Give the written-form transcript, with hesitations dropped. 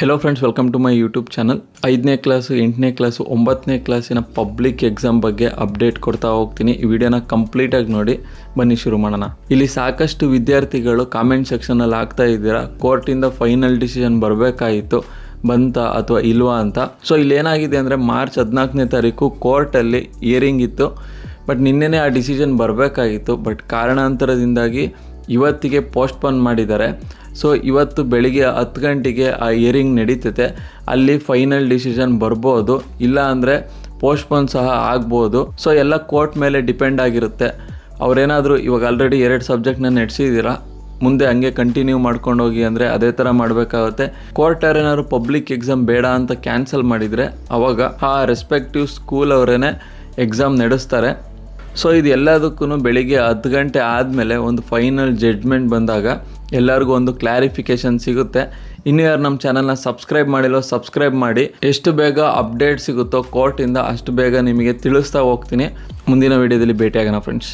Hello friends, welcome to my YouTube channel. 5ನೇ class, 8ನೇ class, 9ನೇ ಕ್ಲಾಸಿನ ಪಬ್ಲಿಕ್ ಎಕ್ಸಾಮ್ ಬಗ್ಗೆ ಅಪ್ಡೇಟ್ ಕೊಡ್ತಾ ಹೋಗ್ತೀನಿ. ಈ ವಿಡಿಯೋನ ಕಂಪ್ಲೀಟಾಗಿ ನೋಡಿ. ಬನ್ನಿ ಶುರು ಮಾಡೋಣ. ಇಲ್ಲಿ ಸಾಕಷ್ಟು ವಿದ್ಯಾರ್ಥಿಗಳು ಕಾಮೆಂಟ್ ಸೆಕ್ಷನಲ್ಲಿ ಆಗ್ತಾ ಇದ್ದೀರಾ, ಕೋರ್ಟಿಂದ ಫೈನಲ್ ಡಿಸಿಷನ್ ಬರಬೇಕಾಯಿತು, ಬಂತಾ ಅಥವಾ ಇಲ್ವಾ ಅಂತ. ಸೊ ಇಲ್ಲಿ ಏನಾಗಿದೆ ಅಂದರೆ ಮಾರ್ಚ್ 14ನೇ ತಾರೀಕು ಕೋರ್ಟಲ್ಲಿ ಹಿಯರಿಂಗ್ ಇತ್ತು. ಬಟ್ ನಿನ್ನೆನೇ ಆ ಡಿಸಿಷನ್ ಬರಬೇಕಾಗಿತ್ತು. ಬಟ್ ಕಾರಣಾಂತರದಿಂದಾಗಿ ಇವತ್ತಿಗೆ ಪೋಸ್ಟ್ಪೋನ್ ಮಾಡಿದ್ದಾರೆ. ಸೊ ಇವತ್ತು ಬೆಳಿಗ್ಗೆ 10 ಗಂಟೆಗೆ ಆ ಹಿಯರಿಂಗ್ ನಡೀತೈತೆ. ಅಲ್ಲಿ ಫೈನಲ್ ಡಿಸಿಷನ್ ಬರ್ಬೋದು, ಇಲ್ಲ ಅಂದರೆ ಪೋಸ್ಟ್ಪೋನ್ ಸಹ ಆಗ್ಬೋದು. ಸೊ ಎಲ್ಲ ಕೋರ್ಟ್ ಮೇಲೆ ಡಿಪೆಂಡ್ ಆಗಿರುತ್ತೆ. ಅವರೇನಾದರೂ ಇವಾಗ ಆಲ್ರೆಡಿ 2 ಸಬ್ಜೆಕ್ಟ್ನ ನಡೆಸಿದ್ದೀರಾ, ಮುಂದೆ ಹಂಗೆ ಕಂಟಿನ್ಯೂ ಮಾಡ್ಕೊಂಡು ಹೋಗಿ ಅಂದರೆ ಅದೇ ಥರ ಮಾಡಬೇಕಾಗುತ್ತೆ. ಕೋರ್ಟ್ ಏನಾದ್ರು ಪಬ್ಲಿಕ್ ಎಕ್ಸಾಮ್ ಬೇಡ ಅಂತ ಕ್ಯಾನ್ಸಲ್ ಮಾಡಿದರೆ ಅವಾಗ ಆ ರೆಸ್ಪೆಕ್ಟಿವ್ ಸ್ಕೂಲ್ ಅವರೇ ಎಕ್ಸಾಮ್ ನಡೆಸ್ತಾರೆ. ಸೊ ಇದು ಎಲ್ಲದಕ್ಕೂ ಬೆಳಿಗ್ಗೆ 10 ಗಂಟೆ ಆದಮೇಲೆ ಒಂದು ಫೈನಲ್ ಜಡ್ಜ್ಮೆಂಟ್ ಬಂದಾಗ ಎಲ್ಲರಿಗೂ ಒಂದು ಕ್ಲಾರಿಫಿಕೇಷನ್ ಸಿಗುತ್ತೆ. ಇನ್ನು ಯಾರು ನಮ್ಮ ಚಾನಲ್ನ ಸಬ್ಸ್ಕ್ರೈಬ್ ಮಾಡಿಲ್ಲೋ ಸಬ್ಸ್ಕ್ರೈಬ್ ಮಾಡಿ. ಎಷ್ಟು ಬೇಗ ಅಪ್ಡೇಟ್ ಸಿಗುತ್ತೋ ಕೋರ್ಟಿಂದ ಅಷ್ಟು ಬೇಗ ನಿಮಗೆ ತಿಳಿಸ್ತಾ ಹೋಗ್ತೀನಿ. ಮುಂದಿನ ವಿಡಿಯೋದಲ್ಲಿ ಭೇಟಿಯಾಗೋಣ ಫ್ರೆಂಡ್ಸ್.